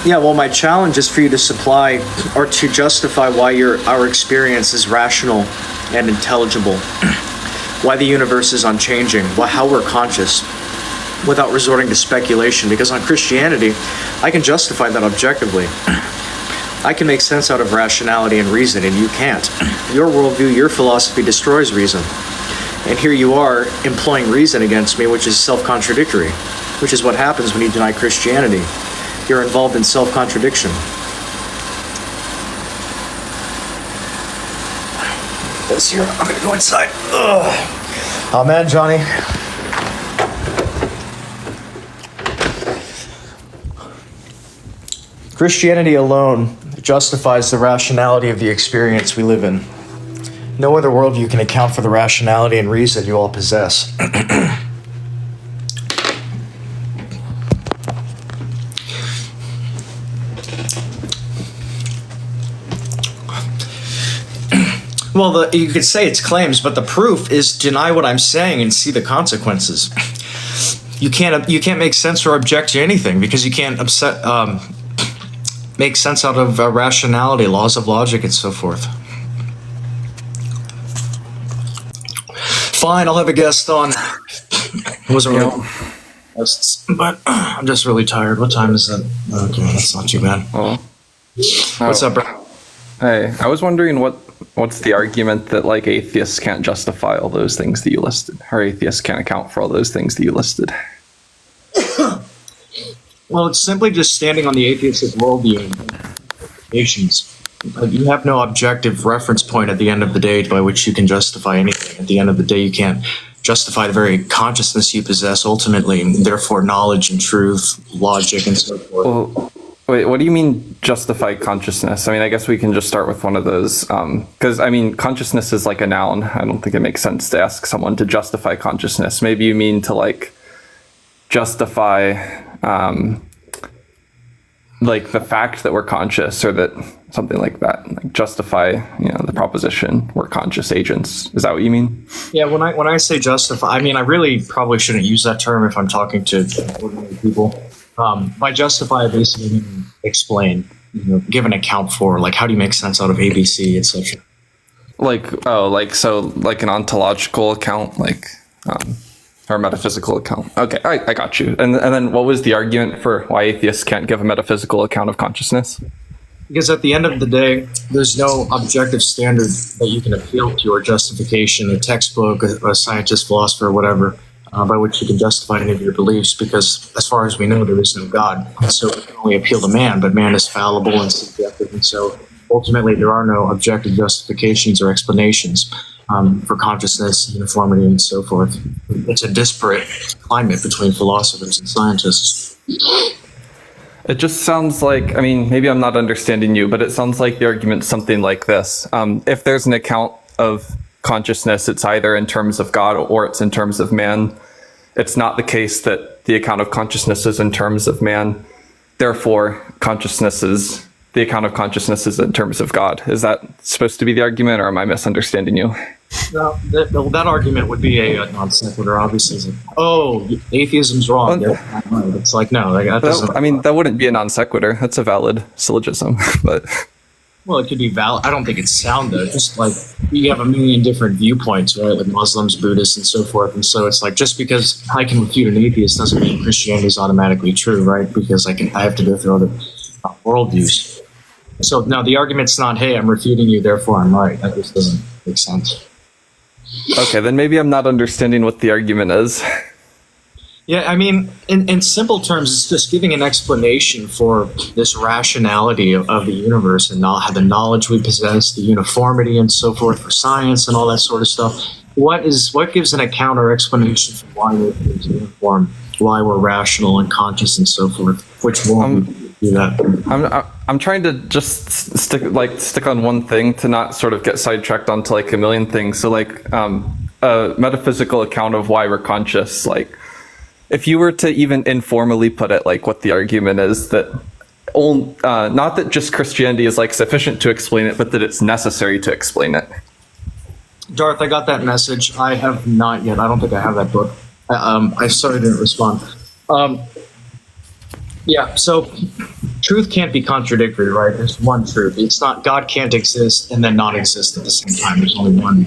Yeah, well, my challenge is for you to supply or to justify why our experience is rational and intelligible, why the universe is unchanging, how we're conscious, without resorting to speculation. Because on Christianity, I can justify that objectively. I can make sense out of rationality and reason, and you can't. Your worldview, your philosophy destroys reason. And here you are employing reason against me, which is self-contradictory, which is what happens when you deny Christianity. You're involved in self-contradiction. This here, I'm gonna go inside. Ugh. Oh man, Johnny. Christianity alone justifies the rationality of the experience we live in. No other worldview can account for the rationality and reason you all possess. Well, you could say it's claims, but the proof is deny what I'm saying and see the consequences. You can't make sense or object to anything because you can't make sense out of rationality, laws of logic, and so forth. Fine, I'll have a guest on. It wasn't really guests, but I'm just really tired. What time is it? Okay, that's not too bad. What's up, bro? Hey, I was wondering what's the argument that like atheists can't justify all those things that you listed, or atheists can't account for all those things that you listed? Well, it's simply just standing on the atheistic worldview and nations. You have no objective reference point at the end of the day by which you can justify anything. At the end of the day, you can't justify the very consciousness you possess ultimately, and therefore knowledge and truth, logic, and so forth. Well, wait, what do you mean justify consciousness? I mean, I guess we can just start with one of those, because, I mean, consciousness is like a noun. I don't think it makes sense to ask someone to justify consciousness. Maybe you mean to, like, justify, like, the fact that we're conscious, or that, something like that. Like, justify, the proposition we're conscious agents. Is that what you mean? Yeah, when I say justify, I mean, I really probably shouldn't use that term if I'm talking to ordinary people. By justify, I basically mean explain, give an account for, like, how do you make sense out of ABC, etc. Like an ontological account, or metaphysical account. Okay, I got you. And then what was the argument for why atheists can't give a metaphysical account of consciousness? Because at the end of the day, there's no objective standard that you can appeal to, or justification, a textbook, a scientist, philosopher, whatever, by which you can justify any of your beliefs, because as far as we know, there is no God. So we can only appeal to man, but man is fallible and subjective, and so ultimately there are no objective justifications or explanations for consciousness, uniformity, and so forth. It's a disparate climate between philosophers and scientists. It just sounds like, I mean, maybe I'm not understanding you, but it sounds like the argument's something like this. If there's an account of consciousness, it's either in terms of God or it's in terms of man. It's not the case that the account of consciousness is in terms of man. Therefore, the account of consciousness is in terms of God. Is that supposed to be the argument, or am I misunderstanding you? No, that argument would be a non sequitur. Obviously, it's like, atheism's wrong. It's like, no, that doesn't. I mean, that wouldn't be a non sequitur. That's a valid syllogism, but. Well, it could be valid. I don't think it's sound, though. Just like you have a million different viewpoints, right? Like Muslims, Buddhists, and so forth. And so it's like, just because I can refute an atheist doesn't mean Christianity is automatically true, right? Because I have to go through other worldviews. So now the argument's not, hey, I'm refuting you, therefore I'm right. That just doesn't make sense. Okay, then maybe I'm not understanding what the argument is. Yeah, I mean, in simple terms, it's just giving an explanation for this rationality of the universe and the knowledge we possess, the uniformity and so forth for science and all that sort of stuff. What gives an account or explanation for why we're uniform, why we're rational and conscious and so forth? Which one do that? I'm trying to just stick on one thing to not sort of get sidetracked onto like a million things. So like a metaphysical account of why we're conscious, like if you were to even informally put it, like what the argument is that not that just Christianity is like sufficient to explain it, but that it's necessary to explain it. Darth, I got that message. I have not yet. I don't think I have that book. I sorry I didn't respond. Yeah, so truth can't be contradictory, right? There's one truth. It's not, God can't exist and then not exist at the same time. There's only one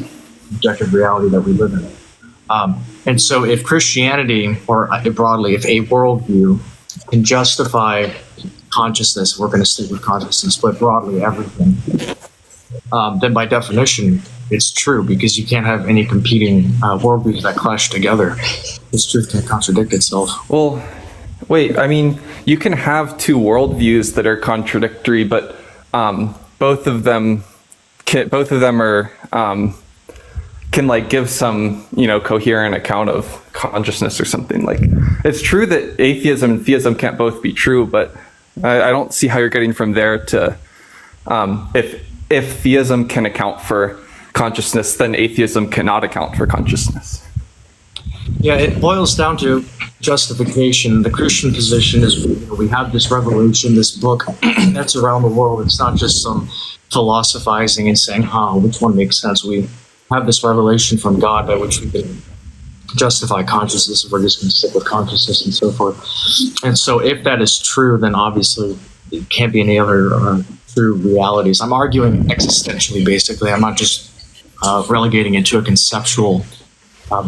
objective reality that we live in. And so if Christianity, or broadly, if a worldview can justify consciousness, we're going to stick with consciousness, but broadly everything, then by definition, it's true, because you can't have any competing worldviews that clash together. This truth can't contradict itself. Well, wait, I mean, you can have two worldviews that are contradictory, but both of them are can like give some, coherent account of consciousness or something. Like, it's true that atheism and theism can't both be true, but I don't see how you're getting from there to if theism can account for consciousness, then atheism cannot account for consciousness. Yeah, it boils down to justification. The Christian position is we have this revelation, this book that's around the world. It's not just some philosophizing and saying, which one makes sense? We have this revelation from God by which we can justify consciousness. We're just going to stick with consciousness and so forth. And so if that is true, then obviously it can't be any other true realities. I'm arguing existentially, basically. I'm not just relegating it to a conceptual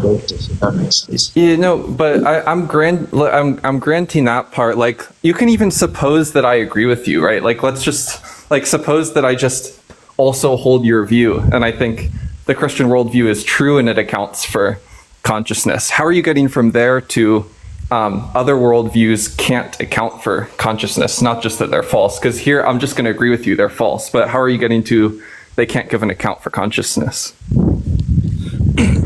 basis, if that makes sense. Yeah, no, but I'm granting that part. Like, you can even suppose that I agree with you, right? Like, let's just suppose that I just also hold your view, and I think the Christian worldview is true and it accounts for consciousness. How are you getting from there to other worldviews can't account for consciousness? Not just that they're false, because here I'm just going to agree with you, they're false. But how are you getting to they can't give an account for consciousness?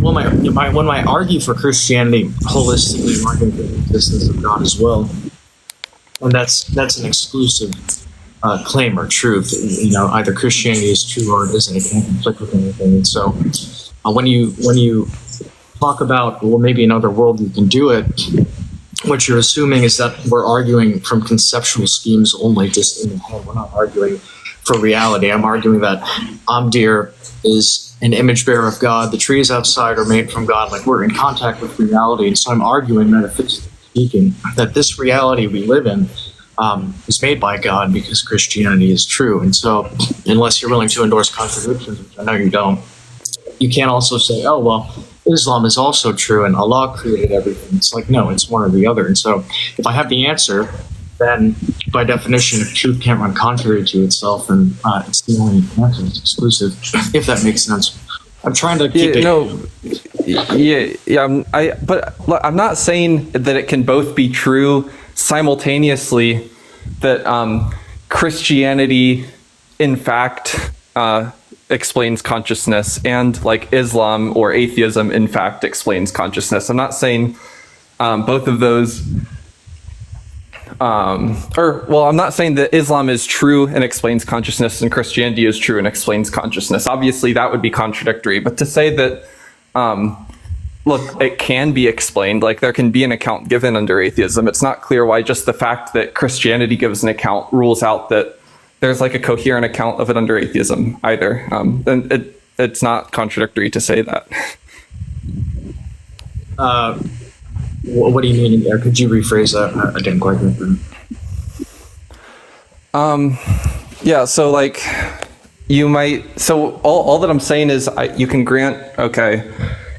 Well, when I argue for Christianity holistically, I'm arguing for the existence of God as well, and that's an exclusive claim or truth. Either Christianity is true or it isn't. It can't conflict with anything. And so, when you talk about, well, maybe another world you can do it, what you're assuming is that we're arguing from conceptual schemes only, just in the head. We're not arguing for reality. I'm arguing that Amdir is an image bearer of God. The trees outside are made from God. Like, we're in contact with reality. And so I'm arguing, metaphysically speaking, that this reality we live in is made by God because Christianity is true. And so unless you're willing to endorse contradictions, which I know you don't, you can't also say, oh, well, Islam is also true and Allah created everything. It's like, no, it's one or the other. And so if I have the answer, then by definition, if truth can't run contrary to itself, and it's the only answer, it's exclusive, if that makes sense. I'm trying to keep but look, I'm not saying that it can both be true simultaneously, that Christianity, in fact, explains consciousness, and like Islam or atheism, in fact, explains consciousness. I'm not saying both of those. I'm not saying that Islam is true and explains consciousness and Christianity is true and explains consciousness. Obviously, that would be contradictory. But to say that, look, it can be explained, like there can be an account given under atheism, it's not clear why just the fact that Christianity gives an account rules out that there's like a coherent account of it under atheism either. And it's not contradictory to say that. What do you mean in there? Could you rephrase that? I didn't quite get that. Yeah, so like you might, so all that I'm saying is you can grant, okay,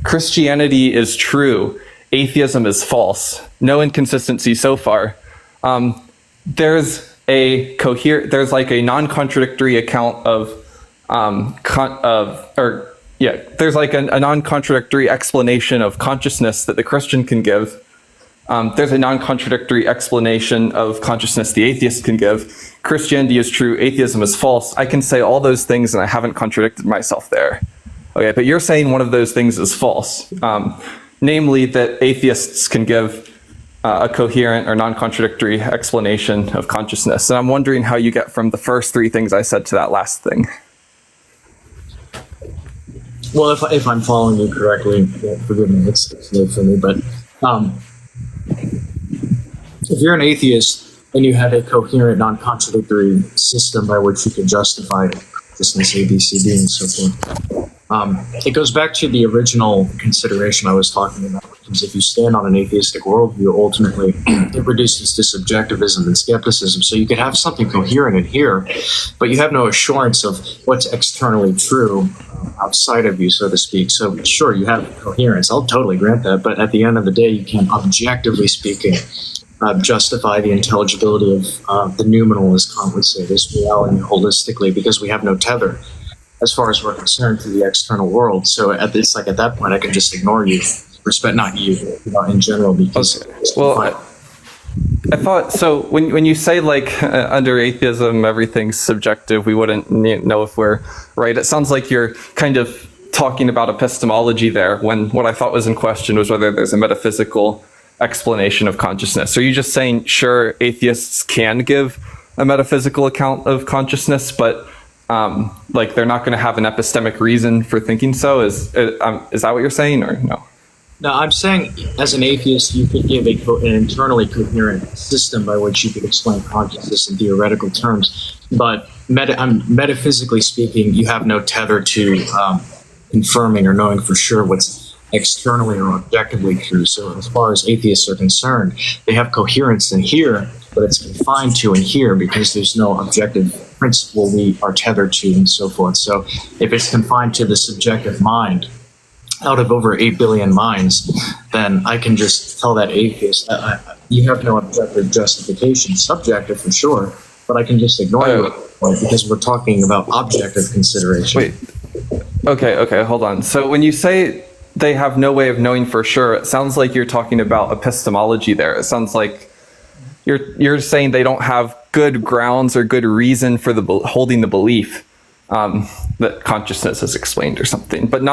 Christianity is true, atheism is false. No inconsistency so far. There's like a non-contradictory account there's like a non-contradictory explanation of consciousness that the Christian can give. There's a non-contradictory explanation of consciousness the atheist can give. Christianity is true, atheism is false. I can say all those things and I haven't contradicted myself there. Okay, but you're saying one of those things is false. Namely that atheists can give a coherent or non-contradictory explanation of consciousness. And I'm wondering how you get from the first three things I said to that last thing. Well, if I'm following you correctly, forgive me, it's new for me, but if you're an atheist and you had a coherent, non-contradictory system by which you could justify consciousness, A, B, C, D, and so forth, it goes back to the original consideration I was talking about, which Because if you stand on an atheistic worldview, ultimately it reduces to subjectivism and skepticism. So you could have something coherent in here, but you have no assurance of what's externally true outside of you, so to speak. So sure, you have coherence. I'll totally grant that. But at the end of the day, you can, objectively speaking, justify the intelligibility of the noumenal, as Kant would say, this reality holistically, because we have no tether as far as we're concerned to the external world. So at that point, I can just ignore you, not you, in general, because. Okay. Well, I thought so. When you say like under atheism everything's subjective, we wouldn't know if we're right. It sounds like you're kind of talking about epistemology there. When what I thought was in question was whether there's a metaphysical explanation of consciousness. Are you just saying, sure, atheists can give a metaphysical account of consciousness, but like they're not going to have an epistemic reason for thinking so? Is that what you're saying, or no? No, I'm saying as an atheist, you could give an internally coherent system by which you could explain consciousness in theoretical terms. But metaphysically speaking, you have no tether to confirming or knowing for sure what's externally or objectively true. So as far as atheists are concerned, they have coherence in here, but it's confined to in here because there's no objective principle we are tethered to and so forth. So if it's confined to the subjective mind, out of over 8 billion minds, then I can just tell that atheist, you have no objective justification, subjective for sure, but I can just ignore you because we're talking about objective consideration. Wait, okay, hold on. So when you say they have no way of knowing for sure, it sounds like you're talking about epistemology there. It sounds like you're saying they don't have good grounds or good reason for holding the belief that consciousness is explained or something, but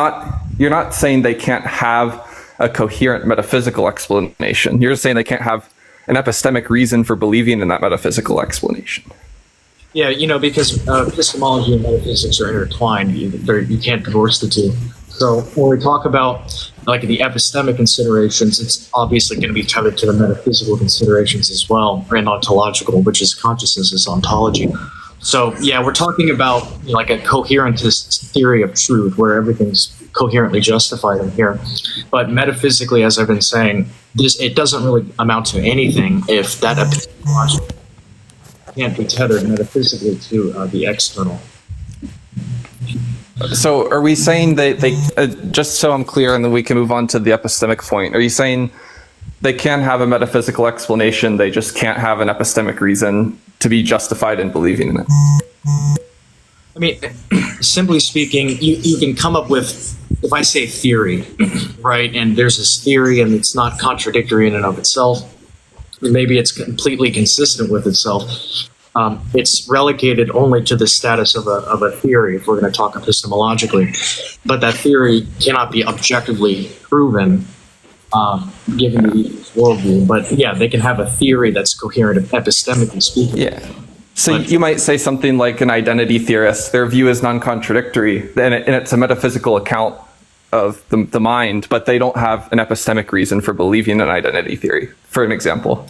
you're not saying they can't have a coherent metaphysical explanation. You're just saying they can't have an epistemic reason for believing in that metaphysical explanation. Yeah, because epistemology and metaphysics are intertwined. You can't divorce the two. So when we talk about like the epistemic considerations, it's obviously going to be tethered to the metaphysical considerations as well, and ontological, which is consciousness is ontology. So yeah, we're talking about like a coherentist theory of truth where everything's coherently justified in here. But metaphysically, as I've been saying, it doesn't really amount to anything if that epistemology can't be tethered metaphysically to the external. So are we saying they just so I'm clear, and then we can move on to the epistemic point, are you saying they can have a metaphysical explanation, they just can't have an epistemic reason to be justified in believing in it? I mean, simply speaking, you can come up with, if I say theory, right, and there's this theory and it's not contradictory in and of itself, maybe it's completely consistent with itself, it's relegated only to the status of a theory if we're going to talk epistemologically. But that theory cannot be objectively proven given the worldview. But yeah, they can have a theory that's coherent epistemically speaking. Yeah. So you might say something like an identity theorist, their view is non-contradictory, and it's a metaphysical account of the mind, but they don't have an epistemic reason for believing in identity theory, for an example.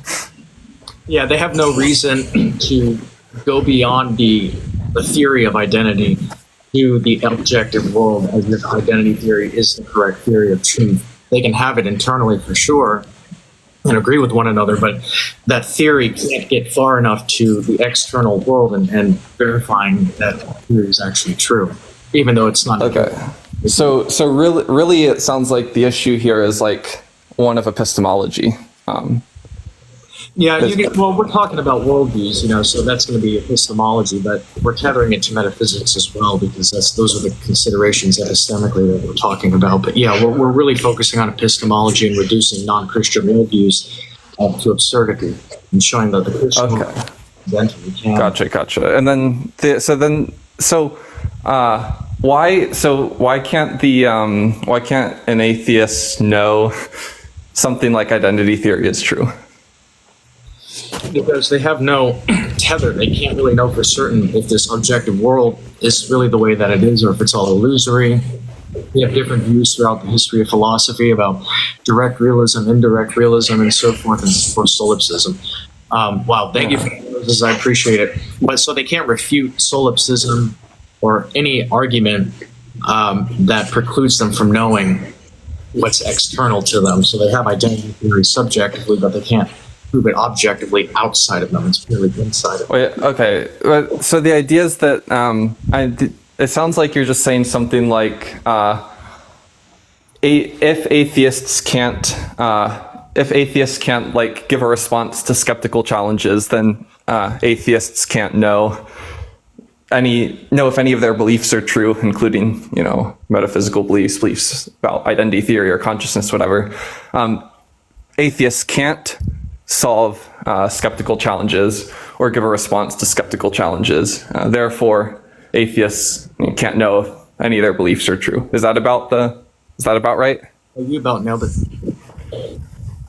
Yeah, they have no reason to go beyond the theory of identity to the objective world as if identity theory is the correct theory of truth. They can have it internally for sure and agree with one another, but that theory can't get far enough to the external world and verifying that theory is actually true, even though it's not. Okay. So really, it sounds like the issue here is like one of epistemology. Yeah, we're talking about worldviews, so that's going to be epistemology, but we're tethering it to metaphysics as well because those are the considerations epistemically that we're talking about. But yeah, we're really focusing on epistemology and reducing non-Christian worldviews to absurdity and showing that the Christian worldview can. Gotcha. And then why can't an atheist know something like identity theory is true? Because they have no tether. They can't really know for certain if this objective world is really the way that it is or if it's all illusory. We have different views throughout the history of philosophy about direct realism, indirect realism, and so forth, and for solipsism. Wow, thank you for those. I appreciate it. But so they can't refute solipsism or any argument that precludes them from knowing what's external to them. So they have identity theory subjectively, but they can't prove it objectively outside of them. It's really inside of them. Wait, okay. So the idea is that it sounds like you're just saying something like if atheists can't like give a response to skeptical challenges, then atheists can't know if any of their beliefs are true, including, metaphysical beliefs about identity theory or consciousness, whatever. Atheists can't solve skeptical challenges or give a response to skeptical challenges. Therefore, atheists can't know if any of their beliefs are true. Is that about right? You about nailed it.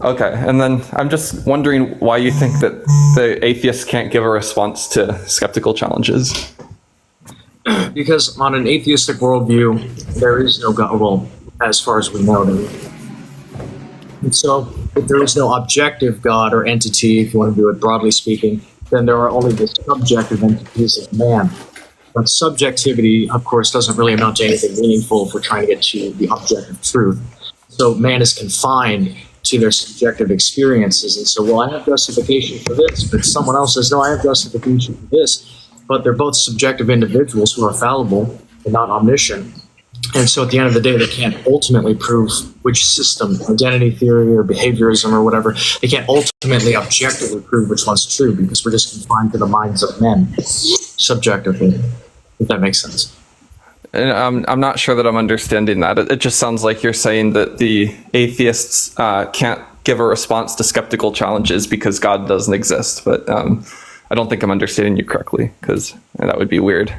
Okay, and then I'm just wondering why you think that the atheists can't give a response to skeptical challenges. Because on an atheistic worldview, there is no God, well, as far as we know. And so, if there is no objective God or entity, if you want to do it broadly speaking, then there are only the subjective entities of man. But subjectivity, of course, doesn't really amount to anything meaningful if we're trying to get to the objective truth. So man is confined to their subjective experiences. And so, well, I have justification for this, but someone else says, no, I have justification for this. But they're both subjective individuals who are fallible and not omniscient. And so at the end of the day, they can't ultimately prove which system, identity theory or behaviorism or whatever, they can't ultimately objectively prove which one's true because we're just confined to the minds of men subjectively, if that makes sense. And I'm not sure that I'm understanding that. It just sounds like you're saying that the atheists can't give a response to skeptical challenges because God doesn't exist. But I don't think I'm understanding you correctly, because that would be weird.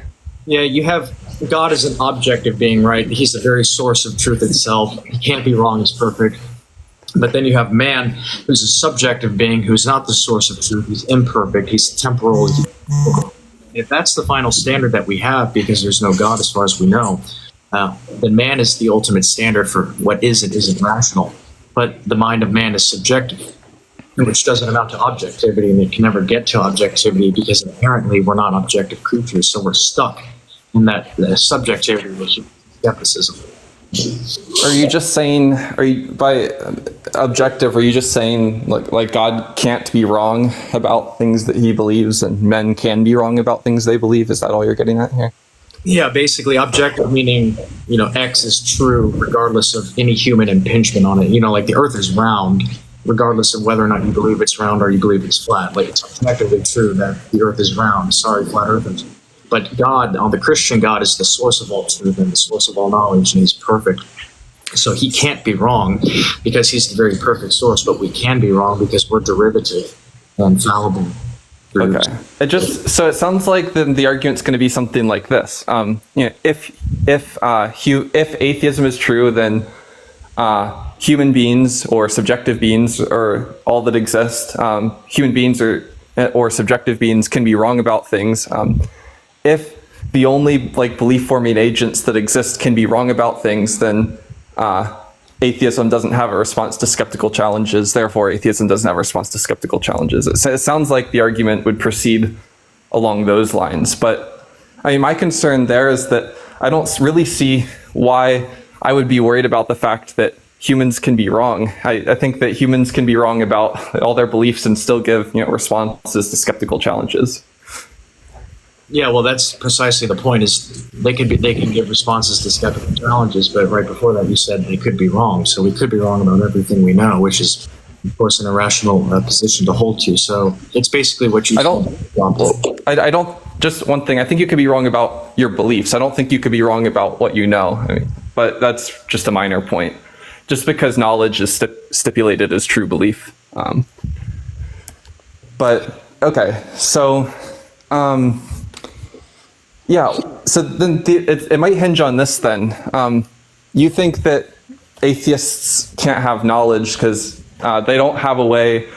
Yeah, you have God as an objective being, right? He's the very source of truth itself. He can't be wrong, he's perfect. But then you have man, who's a subjective being, who's not the source of truth. He's imperfect, he's temporal. If that's the final standard that we have, because there's no God as far as we know, then man is the ultimate standard for what is and isn't rational. But the mind of man is subjective, which doesn't amount to objectivity, and it can never get to objectivity because inherently we're not objective creatures, so we're stuck in that subjectivity, which is skepticism. Are you just saying, by objective, are you just saying like God can't be wrong about things that he believes and men can be wrong about things they believe? Is that all you're getting at here? Yeah, basically objective meaning, X is true regardless of any human impingement on it. Like the earth is round, regardless of whether or not you believe it's round or you believe it's flat. Like it's objectively true that the earth is round. Sorry, flat earthers. But God, the Christian God, is the source of all truth and the source of all knowledge, and he's perfect. So he can't be wrong because he's the very perfect source, but we can be wrong because we're derivative and fallible. Okay. So it sounds like the argument's going to be something like this. If atheism is true, then human beings or subjective beings are all that exist. Human beings or subjective beings can be wrong about things. If the only belief forming agents that exist can be wrong about things, then atheism doesn't have a response to skeptical challenges. Therefore, atheism doesn't have a response to skeptical challenges. It sounds like the argument would proceed along those lines. But my concern there is that I don't really see why I would be worried about the fact that humans can be wrong. I think that humans can be wrong about all their beliefs and still give responses to skeptical challenges. Yeah, well, that's precisely the point. Is they can give responses to skeptical challenges, but right before that, you said they could be wrong. So we could be wrong about everything we know, which is, of course, an irrational position to hold to. So it's basically what you. I don't. Just one thing. I think you could be wrong about your beliefs. I don't think you could be wrong about what you know. But that's just a minor point. Just because knowledge is stipulated as true belief. But okay, so. Yeah, so then it might hinge on this then. You think that atheists can't have knowledge because they don't have a way.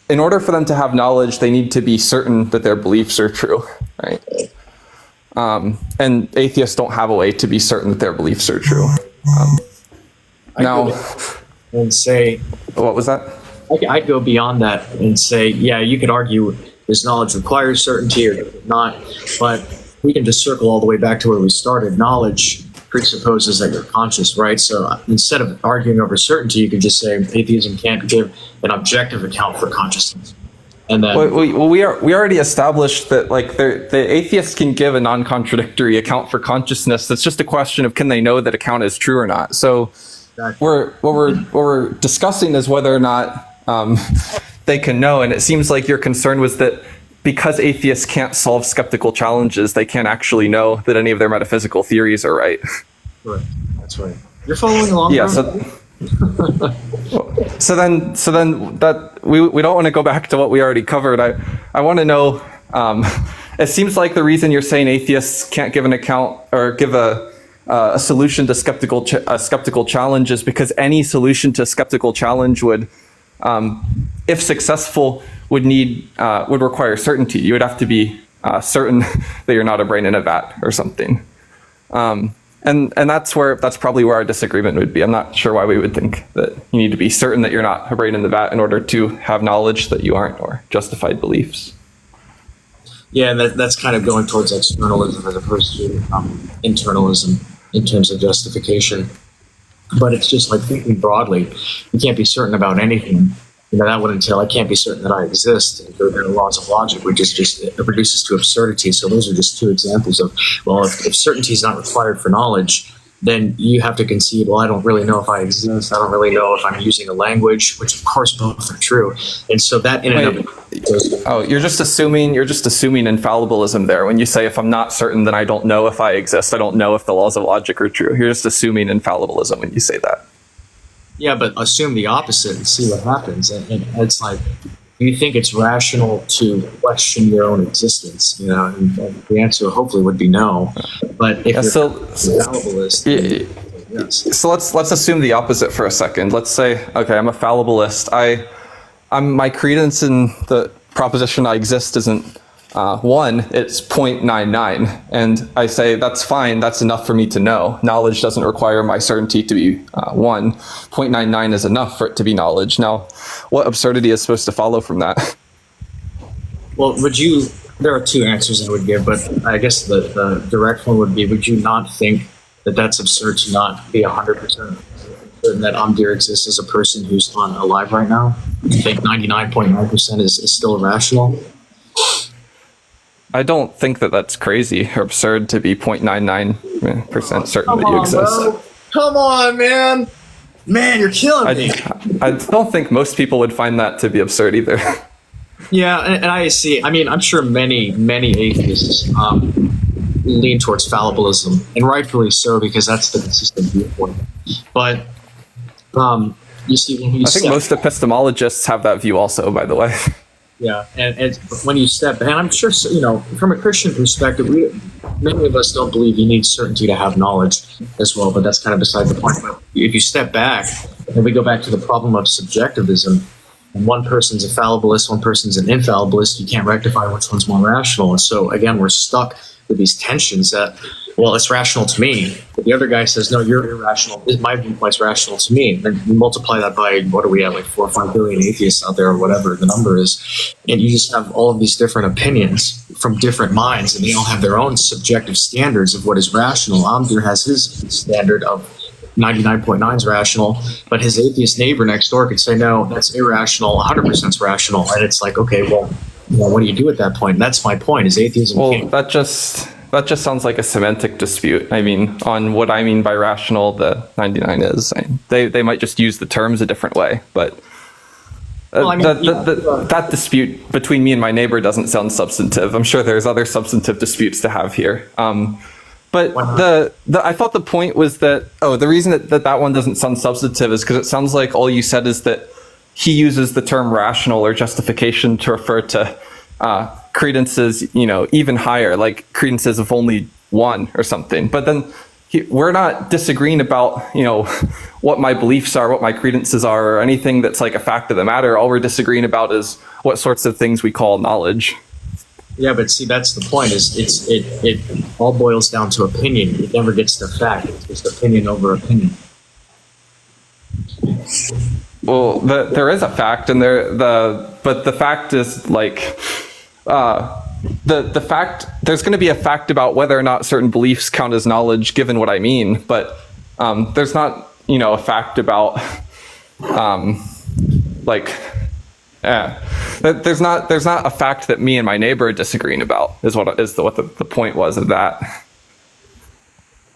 In order for them to have knowledge, they need to be certain that their beliefs are true, right? And atheists don't have a way to be certain that their beliefs are true. And say, what was that? I'd go beyond that and say, yeah, you could argue does knowledge require certainty or does it not, but we can just circle all the way back to where we started. Knowledge presupposes that you're conscious, right? So instead of arguing over certainty, you could just say atheism can't give an objective account for consciousness. And then, we already established that like the atheists can give a non-contradictory account for consciousness. It's just a question of can they know that account is true or not. So what we're discussing is whether or not they can know. And it seems like your concern was that because atheists can't solve skeptical challenges, they can't actually know that any of their metaphysical theories are right. Right. That's right. You're following along. Yeah. So then that we don't want to go back to what we already covered. I want to know. It seems like the reason you're saying atheists can't give an account or give a solution to skeptical challenge is because any solution to a skeptical challenge would, if successful, would require certainty. You would have to be certain that you're not a brain in a vat or something. And that's probably where our disagreement would be. I'm not sure why we would think that you need to be certain that you're not a brain in the vat in order to have knowledge that you aren't or justified beliefs. Yeah, and that's kind of going towards externalism as opposed to internalism in terms of justification. But it's just like thinking broadly. You can't be certain about anything. That would entail I can't be certain that I exist. And the laws of logic would just it reduces to absurdity. So those are just two examples of, well, if certainty is not required for knowledge, then you have to concede, well, I don't really know if I exist. I don't really know if I'm using a language, which of course both are true. And so that in and of itself. Oh, you're just assuming infallibilism there. When you say if I'm not certain, then I don't know if I exist. I don't know if the laws of logic are true. You're just assuming infallibilism when you say that. Yeah, but assume the opposite and see what happens. And it's like, you think it's rational to question your own existence? And the answer hopefully would be no. But if you're a fallibilist, yes. So let's assume the opposite for a second. Let's say, okay, I'm a fallibilist. My credence in the proposition I exist isn't 1, it's 0.99. And I say, that's fine, that's enough for me to know. Knowledge doesn't require my certainty to be 1. 0.99 is enough for it to be knowledge. Now, what absurdity is supposed to follow from that? Well, there are two answers I would give, but I guess the direct one would be, would you not think that that's absurd to not be 100% certain that Amdir exists as a person who's alive right now? Do you think 99.9% is still irrational? I don't think that that's crazy or absurd to be 0.99% certain that you exist. Bro. Come on, man. Man, you're killing me. I don't think most people would find that to be absurd either. Yeah, and I see. I mean, I'm sure many atheists lean towards fallibilism, and rightfully so, because that's the consistent viewpoint. But you see, when you I think most epistemologists have that view also, by the way. Yeah, and when you step, and I'm sure, from a Christian perspective, many of us don't believe you need certainty to have knowledge as well, but that's kind of beside the point. But if you step back, and we go back to the problem of subjectivism, and one person's a fallibilist, one person's an infallibilist, you can't rectify which one's more rational. And so, again, we're stuck with these tensions that, well, it's rational to me. But the other guy says, no, you're irrational. My viewpoint's rational to me. Then you multiply that by, what are we at, like 4 or 5 billion atheists out there, or whatever the number is. And you just have all of these different opinions from different minds, and they all have their own subjective standards of what is rational. Amdir has his standard of 99.9 is rational, but his atheist neighbor next door could say, no, that's irrational, 100% is rational. And it's like, okay, well, what do you do at that point? And that's my point, is atheism. Well, that just sounds like a semantic dispute. I mean, on what I mean by rational, the 99 is. They might just use the terms a different way, but that dispute between me and my neighbor doesn't sound substantive. I'm sure there's other substantive disputes to have here. But I thought the point was that, the reason that one doesn't sound substantive is because it sounds like all you said is that he uses the term rational or justification to refer to credences, even higher, like credences of only 1 or something. But then we're not disagreeing about, what my beliefs are, what my credences are, or anything that's like a fact of the matter. All we're disagreeing about is what sorts of things we call knowledge. Yeah, but see, that's the point. It all boils down to opinion. It never gets to fact. It's just opinion over opinion. Well, there is a fact, and but the fact is like the fact, there's going to be a fact about whether or not certain beliefs count as knowledge given what I mean, but there's not, a fact about there's not a fact that me and my neighbor are disagreeing about is what the point was of that.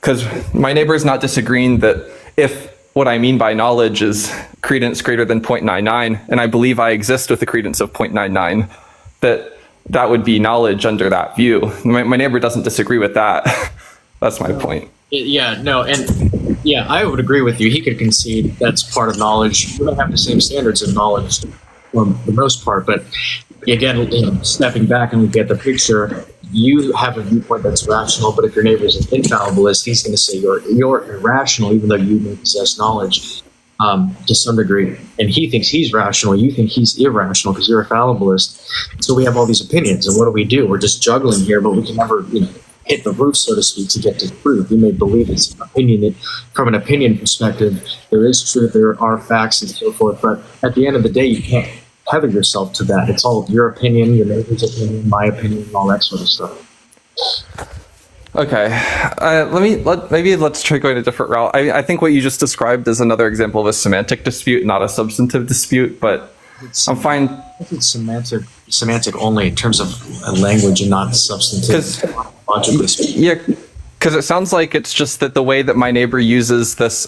Because my neighbor is not disagreeing that if what I mean by knowledge is credence greater than 0.99, and I believe I exist with a credence of 0.99, that would be knowledge under that view. My neighbor doesn't disagree with that. That's my point. Yeah, no, and yeah, I would agree with you. He could concede that's part of knowledge. We don't have the same standards of knowledge for the most part, but again, stepping back and looking at the picture, you have a viewpoint that's rational, but if your neighbor is an infallibilist, he's going to say you're irrational, even though you may possess knowledge to some degree. And he thinks he's rational, you think he's irrational because you're a fallibilist. So we have all these opinions, and what do? We're just juggling here, but we can never, hit the roof, so to speak, to get to truth. You may believe it's an opinion. From an opinion perspective, there is truth, there are facts, and so forth. But at the end of the day, you can't tether yourself to that. It's all your opinion, your neighbor's opinion, my opinion, and all that sort of stuff. Okay, maybe let's try going a different route. I think what you just described is another example of a semantic dispute, not a substantive dispute. But I'm fine. It's semantic only in terms of language and not substantive. Logically speaking. Yeah, because it sounds like it's just that the way that my neighbor uses this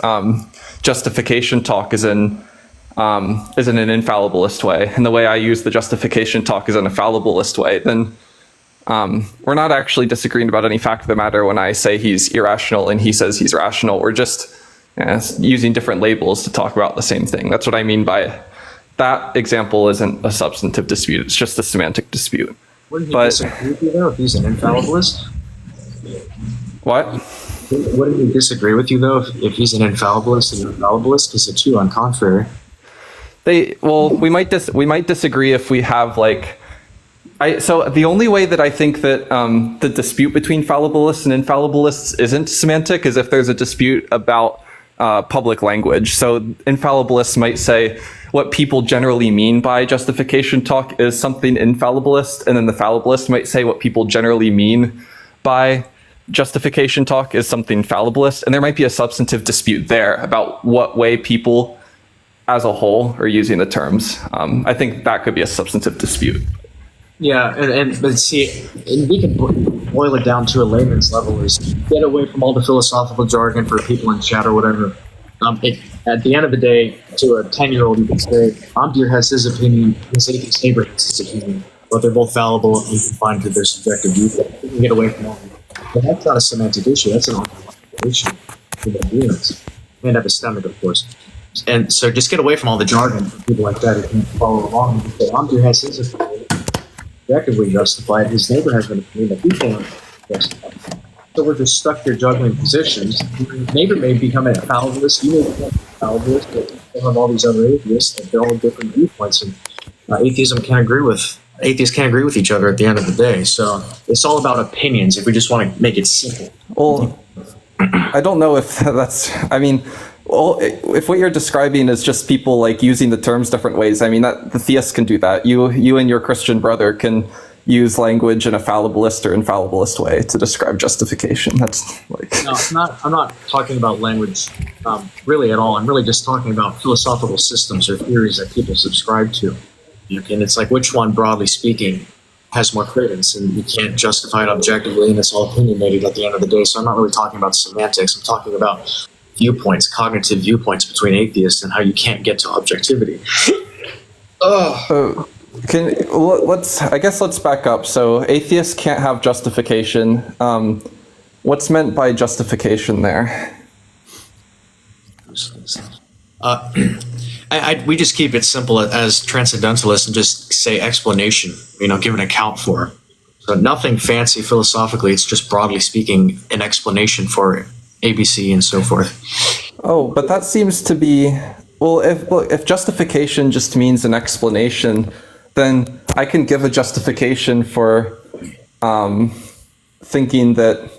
justification talk is in an infallibilist way, and the way I use the justification talk is in a fallibilist way. Then we're not actually disagreeing about any fact of the matter when I say he's irrational and he says he's rational. We're just using different labels to talk about the same thing. That's what I mean by that example isn't a substantive dispute. It's just a semantic dispute. Wouldn't he disagree with you, though, if he's an infallibilist? What? Wouldn't he disagree with you, though, if he's an infallibilist and you're an infallibilist? Because the two are contrary. We might disagree if we have so the only way that I think that the dispute between fallibilists and infallibilists isn't semantic is if there's a dispute about public language. So infallibilists might say what people generally mean by justification talk is something infallibilist, and then the fallibilist might say what people generally mean by justification talk is something fallibilist, and there might be a substantive dispute there about what way people as a whole are using the terms. I think that could be a substantive dispute. Yeah, but see, and we can boil it down to a layman's level: is get away from all the philosophical jargon for people in chat or whatever. At the end of the day, to a 10-year-old, you can say Amdir has his opinion, his atheist neighbor has his opinion, but they're both fallible and confined to their subjective viewpoint. You can get away from all of that. But that's not a semantic issue. That's an ontological issue with ideas and epistemic, of course. And so just get away from all the jargon for people like that who can't follow along. And say Amdir has his opinion, objectively justified. His neighbor has an opinion that he can't justify. So we're just stuck here juggling positions. Your neighbor may become a fallibilist, you may become a fallibilist, but you have all these other atheists, and they're all different viewpoints. And atheists can't agree with each other at the end of the day. So it's all about opinions if we just want to make it simple. Well, I don't know if if what you're describing is just people using the terms different ways, that the theists can do that. You and your Christian brother can use language in a fallibilist or infallibilist way to describe justification. That's No, I'm not talking about language really at all. I'm really just talking about philosophical systems or theories that people subscribe to. And it's which one, broadly speaking, has more credence, and you can't justify it objectively, and it's all opinionated at the end of the day. So I'm not really talking about semantics. I'm talking about viewpoints, cognitive viewpoints between atheists, and how you can't get to objectivity. Let's back up. So atheists can't have justification. What's meant by justification there? We just keep it simple as transcendentalists and just say explanation, give an account for it. So nothing fancy philosophically, it's just broadly speaking an explanation for ABC and so forth. Oh, but that seems to be, if justification just means an explanation, then I can give a justification for thinking that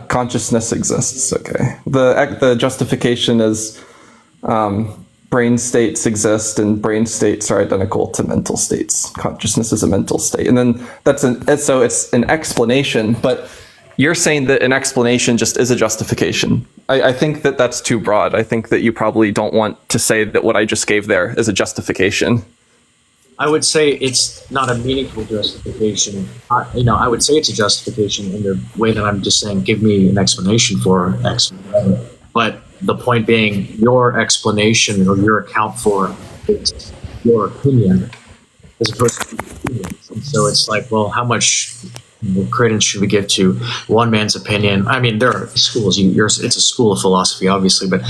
consciousness exists. Okay, the justification is brain states exist and brain states are identical to mental states. Consciousness is a mental state. And then so it's an explanation, but you're saying that an explanation just is a justification. I think that that's too broad. I think that you probably don't want to say that what I just gave there is a justification. I would say it's not a meaningful justification. I would say it's a justification in the way that I'm just saying, give me an explanation for X. But the point being, your explanation or your account for it's your opinion as opposed to opinions. And so it's like, well, how much credence should we give to one man's opinion? I mean, there are schools. It's a school of philosophy, obviously, but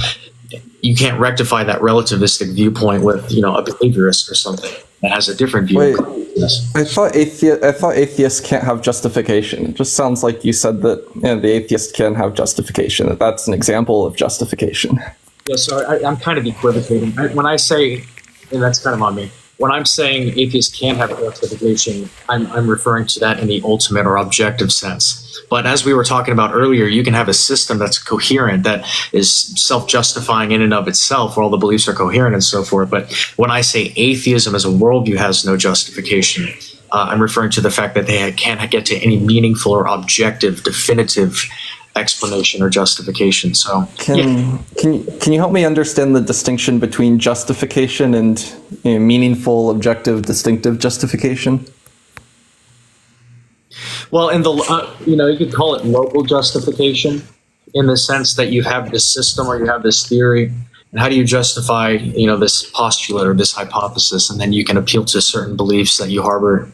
you can't rectify that relativistic viewpoint with, a behaviorist or something that has a different view. Wait, I thought atheists can't have justification. It just sounds like you said that the atheist can have justification. That's an example of justification. Yeah, so I'm kind of equivocating. When I say, and that's kind of on me, when I'm saying atheists can have justification, I'm referring to that in the ultimate or objective sense. But as we were talking about earlier, you can have a system that's coherent, that is self-justifying in and of itself, where all the beliefs are coherent and so forth. But when I say atheism as a worldview has no justification, I'm referring to the fact that they can't get to any meaningful or objective, definitive explanation or justification. So can you help me understand the distinction between justification and meaningful, objective, distinctive justification? Well, in the you could call it local justification, in the sense that you have this system or you have this theory, and how do you justify this postulate or this hypothesis, and then you can appeal to certain beliefs that you harbor.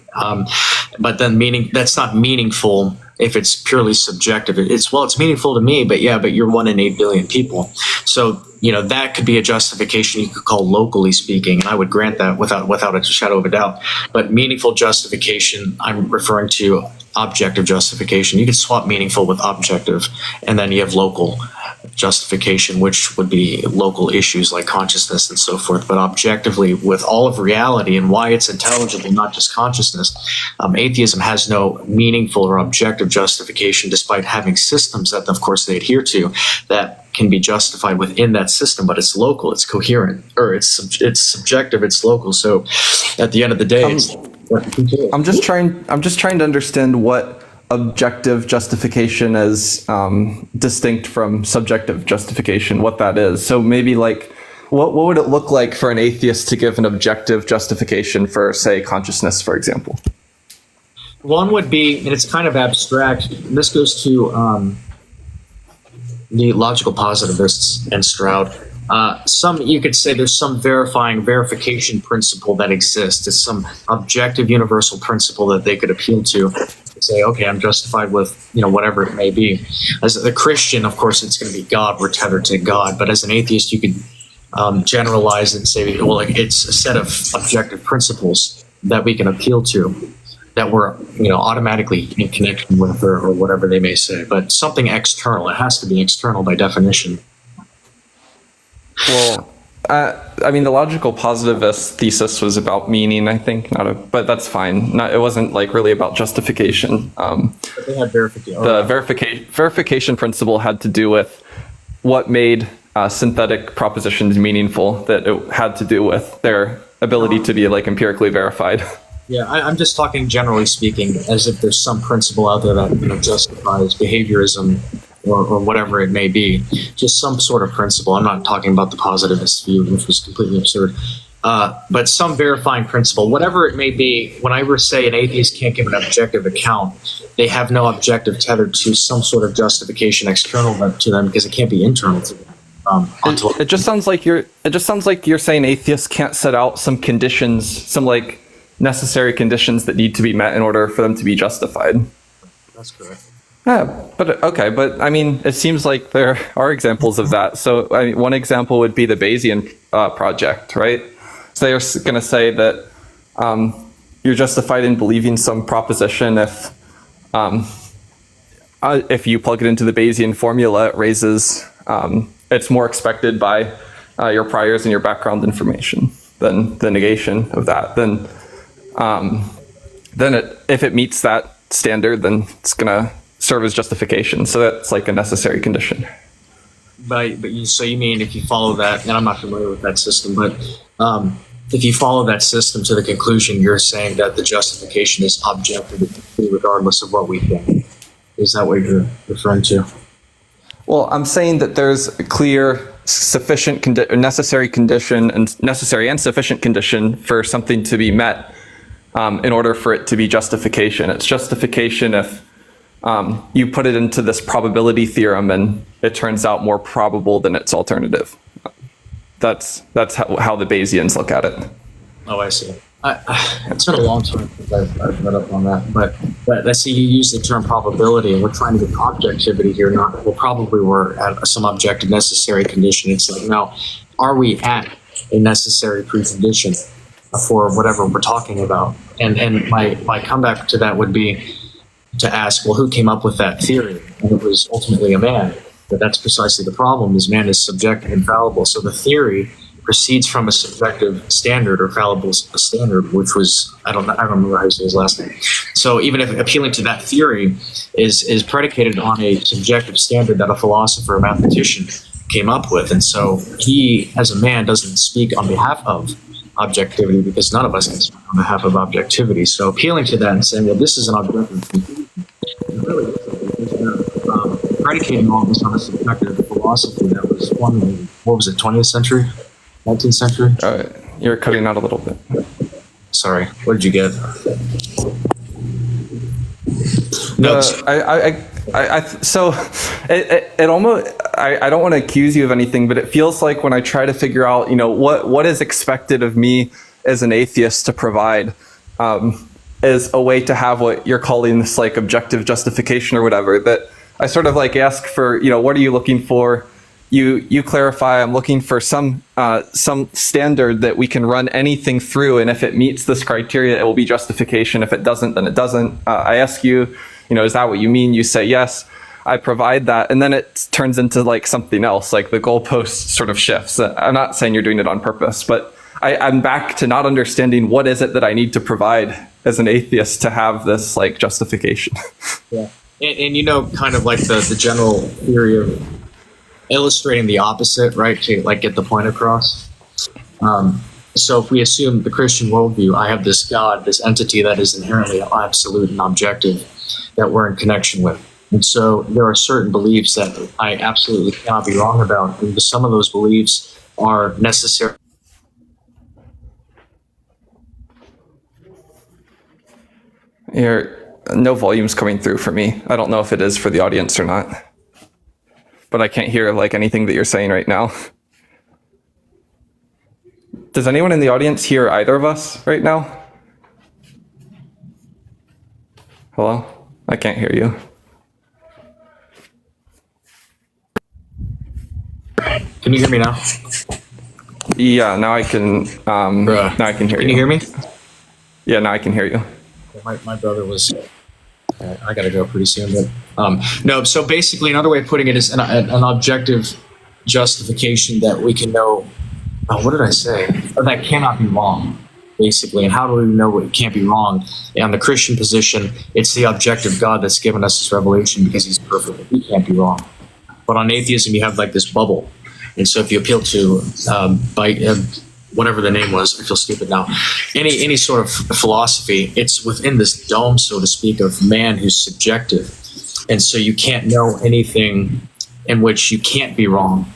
But then that's not meaningful if it's purely subjective. It's meaningful to me, but you're 1 in 8 billion people. So, that could be a justification you could call locally speaking, and I would grant that without a shadow of a doubt. But meaningful justification, I'm referring to objective justification. You could swap meaningful with objective, and then you have local justification, which would be local issues like consciousness and so forth. But objectively, with all of reality and why it's intelligible, not just consciousness, atheism has no meaningful or objective justification, despite having systems that, of course, they adhere to that can be justified within that system. But it's local, it's coherent, or it's subjective, it's local. So at the end of the day, I'm just trying to understand what objective justification is distinct from subjective justification, what that is. So maybe what would it look like for an atheist to give an objective justification for, say, consciousness, for example? One would be, and it's kind of abstract, this goes to the logical positivists and Stroud. You could say there's some verification principle that exists. It's some objective universal principle that they could appeal to. Say, okay, I'm justified with, whatever it may be. As a Christian, of course, it's going to be God. We're tethered to God. But as an atheist, you could generalize and say, well, it's a set of objective principles that we can appeal to, that we're, automatically in connection with, or whatever they may say. But something external. It has to be external by definition. Well, the logical positivist thesis was about meaning, I think, but that's fine. It wasn't really about justification. But they had verification. The verification principle had to do with what made synthetic propositions meaningful. That it had to do with their ability to be empirically verified. Yeah, I'm just talking generally speaking, as if there's some principle out there that justifies behaviorism. Or whatever it may be, just some sort of principle. I'm not talking about the positivist view, which was completely absurd, but some verifying principle, whatever it may be. When I say an atheist can't give an objective account, they have no objective tethered to some sort of justification external to them, because it can't be internal to them. It just sounds like you're saying atheists can't set out some conditions, some necessary conditions that need to be met in order for them to be justified. That's correct. Yeah, but okay, but it seems like there are examples of that. So one example would be the Bayesian project, right? So they're going to say that you're justified in believing some proposition if you plug it into the Bayesian formula, it raises it's more expected by your priors and your background information than the negation of that. If it meets that standard, then it's going to serve as justification. So that's a necessary condition. So you mean if you follow that, and I'm not familiar with that system, but if you follow that system to the conclusion, you're saying that the justification is objective regardless of what we think. Is that what you're referring to? Well, I'm saying that there's a clear, sufficient, necessary condition, and necessary and sufficient condition for something to be met in order for it to be justification. It's justification if you put it into this probability theorem and it turns out more probable than its alternative. That's how the Bayesians look at it. Oh, I see. It's been a long time since I've read up on that, but let's see, you use the term probability, and we're trying to get objectivity here. Probably we're at some objective necessary condition. It's like, now, are we at a necessary precondition for whatever we're talking about? And my comeback to that would be to ask, well, who came up with that theory? And it was ultimately a man. But that's precisely the problem, is man is subjective and fallible. So the theory proceeds from a subjective standard or fallible standard, which was, I don't remember how to say his last name. So even if appealing to that theory is predicated on a subjective standard that a philosopher or mathematician came up with. And so he, as a man, doesn't speak on behalf of objectivity, because none of us can speak on behalf of objectivity. So appealing to that and saying, well, this is an objective conclusion, really predicating all this on a subjective philosophy that was formed in, 20th century? 19th century? You're cutting out a little bit. Sorry, what did you get? No, so it almost, I don't want to accuse you of anything, but it feels like when I try to figure out, what is expected of me as an atheist to provide, is a way to have what you're calling this like objective justification or whatever, that I sort of like ask for, what are you looking for? You clarify, I'm looking for some standard that we can run anything through, and if it meets this criteria, it will be justification. If it doesn't, then it doesn't. I ask you, is that what you mean? You say yes. I provide that, and then it turns into like something else, like the goalpost sort of shifts. I'm not saying you're doing it on purpose, but I'm back to not understanding what is it that I need to provide as an atheist to have this like justification. Yeah, and kind of like the general theory of illustrating the opposite, right, to like get the point across. So if we assume the Christian worldview, I have this God, this entity that is inherently absolute and objective that we're in connection with. And so there are certain beliefs that I absolutely cannot be wrong about. And some of those beliefs are necessary. No volume's coming through for me. I don't know if it is for the audience or not, but I can't hear like anything that you're saying right now. Does anyone in the audience hear either of us right now? Hello? I can't hear you. Can you hear me now? Yeah, now I can. Now I can hear you. Can you hear me? Yeah, now I can hear you. My brother was. I gotta go pretty soon, but no. So basically, another way of putting it is an objective justification that we can know. What did I say? That cannot be wrong, basically. And how do we know it can't be wrong? On the Christian position, it's the objective God that's given us this revelation because He's perfect. He can't be wrong. But on atheism, you have like this bubble, and so if you appeal to whatever the name was, I feel stupid now. Any sort of philosophy, it's within this dome, so to speak, of man who's subjective, and so you can't know anything in which you can't be wrong.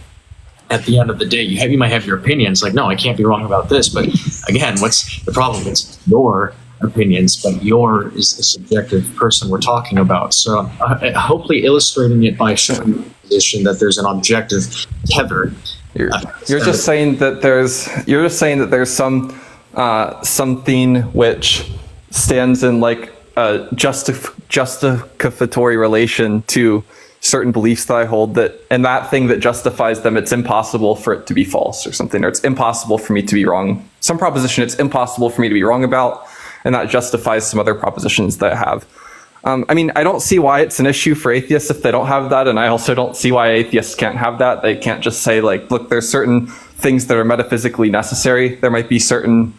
At the end of the day, you might have your opinions, like, no, I can't be wrong about this. But again, what's the problem? It's your opinions, but your is the subjective person we're talking about. So hopefully illustrating it by showing the position that there's an objective tether. You're just saying that there's some something which stands in like a justificatory relation to certain beliefs that I hold, that and that thing that justifies them, it's impossible for it to be false or something, or it's impossible for me to be wrong. Some proposition it's impossible for me to be wrong about, and that justifies some other propositions that I have. I mean, I don't see why it's an issue for atheists if they don't have that, and I also don't see why atheists can't have that. They can't just say like, look, there's certain things that are metaphysically necessary. There might be certain